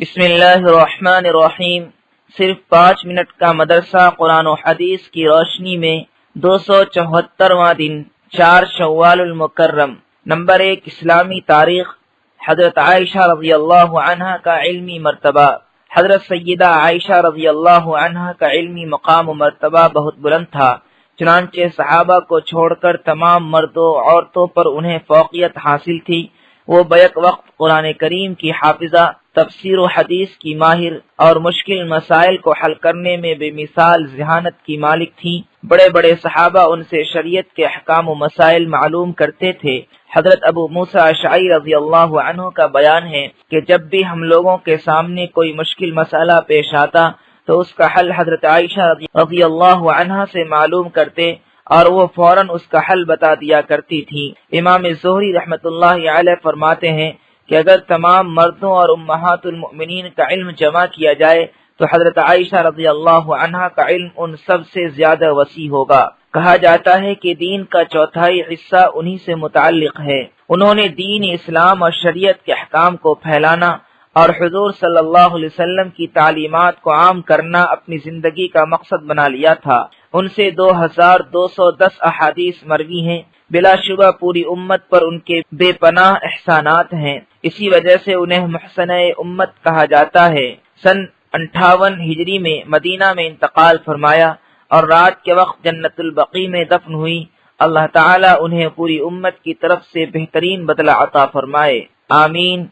بسم اللہ الرحمن الرحیم۔ صرف 5 منٹ کا مدرسہ قرآن و حدیث کی روشنی میں 274واں دن 4 شوال المکرم۔ نمبر 1، اسلامی تاریخ۔ حضرت عائشہ رضی اللہ عنہ کا علمی مرتبہ۔ حضرت سیدہ عائشہ رضی اللہ عنہ کا علمی مقام و مرتبہ بہت بلند تھا، چنانچہ صحابہ کو چھوڑ کر تمام مردوں عورتوں پر انہیں فوقیت حاصل تھی۔ وہ بیک وقت قرآن کریم کی حافظہ، تفسیر و حدیث کی ماہر اور مشکل مسائل کو حل کرنے میں بے مثال ذہانت کی مالک تھیں۔ بڑے بڑے صحابہ ان سے شریعت کے احکام و مسائل معلوم کرتے تھے۔ حضرت ابو موسیٰ اشعری رضی اللہ عنہ کا بیان ہے کہ جب بھی ہم لوگوں کے سامنے کوئی مشکل مسئلہ پیش آتا تو اس کا حل حضرت عائشہ رضی اللہ عنہ سے معلوم کرتے اور وہ فوراً اس کا حل بتا دیا کرتی تھی۔ امام زہری رحمۃ اللہ علیہ فرماتے ہیں کہ اگر تمام مردوں اور امہات المؤمنین کا علم جمع کیا جائے تو حضرت عائشہ رضی اللہ عنہ کا علم ان سب سے زیادہ وسیع ہوگا۔ کہا جاتا ہے کہ دین کا 1/4 حصہ انہی سے متعلق ہے۔ انہوں نے دین اسلام اور شریعت کے احکام کو پھیلانا اور حضور صلی اللہ علیہ وسلم کی تعلیمات کو عام کرنا اپنی زندگی کا مقصد بنا لیا تھا۔ ان سے 2210 احادیث مروی ہیں۔ بلا شبہ پوری امت پر ان کے بے پناہ احسانات ہیں، اسی وجہ سے انہیں محسنہ امت کہا جاتا ہے۔ سن 58 ہجری میں مدینہ میں انتقال فرمایا اور رات کے وقت جنت البقیع میں دفن ہوئی۔ اللہ تعالیٰ انہیں پوری امت کی طرف سے بہترین بدلہ عطا فرمائے، آمین۔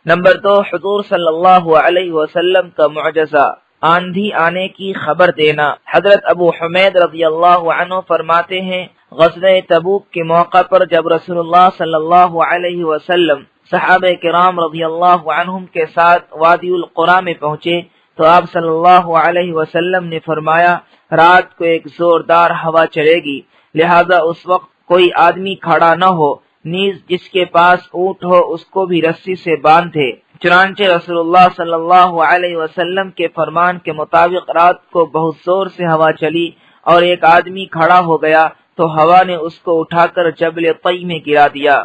نمبر 2، حضور صلی اللہ علیہ وسلم کا معجزہ، آندھی آنے کی خبر دینا۔ حضرت ابو حمید رضی اللہ عنہ فرماتے ہیں، غزوہ تبوک کے موقع پر جب رسول اللہ صلی اللہ علیہ وسلم صحابہ کرام رضی اللہ عنہم کے ساتھ وادی القریٰ میں پہنچے تو آپ صلی اللہ علیہ وسلم نے فرمایا رات کو ایک زوردار ہوا چلے گی، لہذا اس وقت کوئی آدمی کھڑا نہ ہو، نیز جس کے پاس اونٹ ہو اس کو بھی رسی سے باندھے۔ چنانچہ رسول اللہ صلی اللہ علیہ وسلم کے فرمان کے مطابق رات کو بہت زور سے ہوا چلی اور ایک آدمی کھڑا ہو گیا تو ہوا نے اس کو اٹھا کر جبل طی میں گرا دیا۔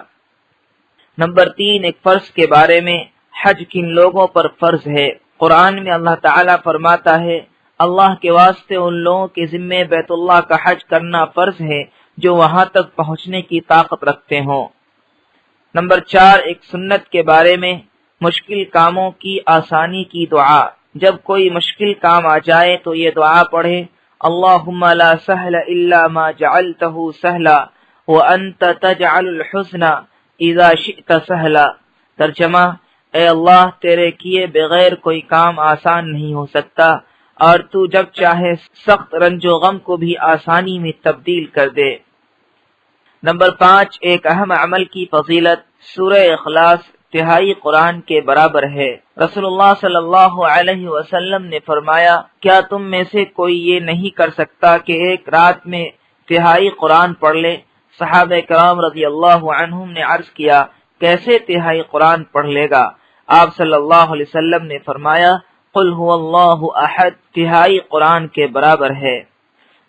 نمبر 3، ایک فرض کے بارے میں، حج کن لوگوں پر فرض ہے۔ قرآن میں اللہ تعالیٰ فرماتا ہے، اللہ کے واسطے ان لوگوں کے ذمے بیت اللہ کا حج کرنا فرض ہے جو وہاں تک پہنچنے کی طاقت رکھتے ہوں۔ نمبر 4، ایک سنت کے بارے میں، مشکل کاموں کی آسانی کی دعا۔ جب کوئی مشکل کام آ جائے تو یہ دعا پڑھے، اللہم لا سہل الا ما جعلتہ سہلا وانت تجعل الحزن اذا شئت سہلا۔ ترجمہ، اے اللہ تیرے کیے بغیر کوئی کام آسان نہیں ہو سکتا اور تو جب چاہے سخت رنج و غم کو بھی آسانی میں تبدیل کر دے۔ نمبر 5، ایک اہم عمل کی فضیلت، سورہ اخلاص 1/3 قرآن کے برابر ہے۔ رسول اللہ صلی اللہ علیہ وسلم نے فرمایا، کیا تم میں سے کوئی یہ نہیں کر سکتا کہ ایک رات میں 1/3 قرآن پڑھ لے؟ صحابہ کرام رضی اللہ عنہم نے عرض کیا، کیسے 1/3 قرآن پڑھ لے گا؟ آپ صلی اللہ علیہ وسلم نے فرمایا، قل هو اللہ احد 1/3 قرآن کے برابر ہے۔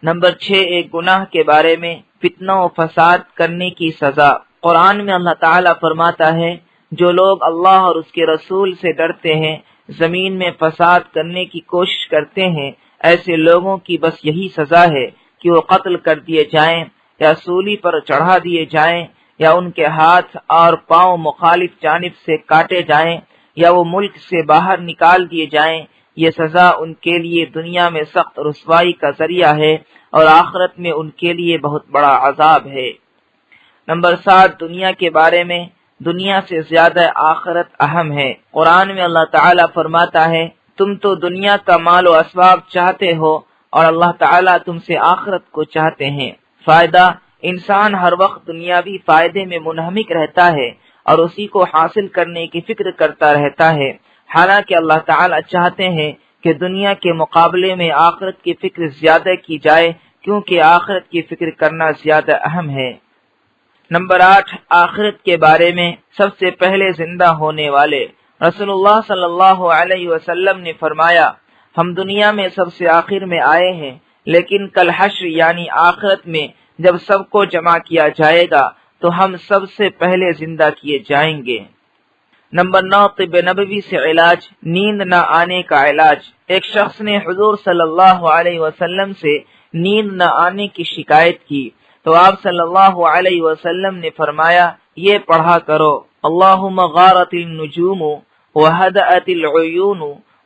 نمبر 6، ایک گناہ کے بارے میں، فتنہ و فساد کرنے کی سزا۔ قرآن میں اللہ تعالیٰ فرماتا ہے، جو لوگ اللہ اور اس کے رسول سے ڈرتے ہیں، زمین میں فساد کرنے کی کوشش کرتے ہیں، ایسے لوگوں کی بس یہی سزا ہے کہ وہ قتل کر دیے جائیں یا سولی پر چڑھا دیے جائیں یا ان کے ہاتھ اور پاؤں مخالف جانب سے کاٹے جائیں یا وہ ملک سے باہر نکال دیے جائیں۔ یہ سزا ان کے لیے دنیا میں سخت رسوائی کا ذریعہ ہے اور آخرت میں ان کے لیے بہت بڑا عذاب ہے۔ نمبر 7، دنیا کے بارے میں، دنیا سے زیادہ آخرت اہم ہے۔ قرآن میں اللہ تعالیٰ فرماتا ہے، تم تو دنیا کا مال و اسباب چاہتے ہو اور اللہ تعالیٰ تم سے آخرت کو چاہتے ہیں۔ فائدہ، انسان ہر وقت دنیاوی فائدے میں منہمک رہتا ہے اور اسی کو حاصل کرنے کی فکر کرتا رہتا ہے، حالانکہ اللہ تعالیٰ چاہتے ہیں کہ دنیا کے مقابلے میں آخرت کی فکر زیادہ کی جائے، کیونکہ آخرت کی فکر کرنا زیادہ اہم ہے۔ نمبر 8، آخرت کے بارے میں، سب سے پہلے زندہ ہونے والے۔ رسول اللہ صلی اللہ علیہ وسلم نے فرمایا، ہم دنیا میں سب سے آخر میں آئے ہیں، لیکن کل حشر یعنی آخرت میں جب سب کو جمع کیا جائے گا تو ہم سب سے پہلے زندہ کیے جائیں گے۔ نمبر 9 طب نبوی سے علاج، نیند نہ آنے کا علاج۔ ایک شخص نے حضور صلی اللہ علیہ وسلم سے نیند نہ آنے کی شکایت کی تو آپ صلی اللہ علیہ وسلم نے فرمایا یہ پڑھا کرو، اللہم غارت النجوم وہدأت العیون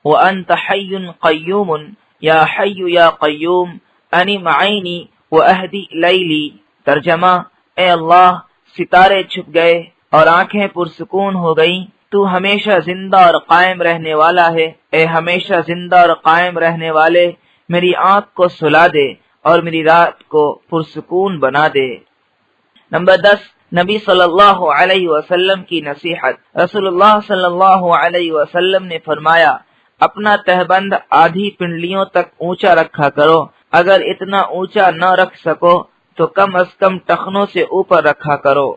وانت حی قیوم یا حی یا قیوم انم عینی واہدی لیلی۔ ترجمہ، اے اللہ ستارے چھپ گئے اور آنکھیں پرسکون ہو گئیں، تو ہمیشہ زندہ اور قائم رہنے والا ہے، اے ہمیشہ زندہ اور قائم رہنے والے، میری آنکھ کو سلا دے اور میری رات کو پرسکون بنا دے۔ نمبر 10 نبی صلی اللہ علیہ وسلم کی نصیحت۔ رسول اللہ صلی اللہ علیہ وسلم نے فرمایا اپنا تہبند آدھی پنڈلیوں تک اونچا رکھا کرو، اگر اتنا اونچا نہ رکھ سکو تو کم از کم ٹخنوں سے اوپر رکھا کرو۔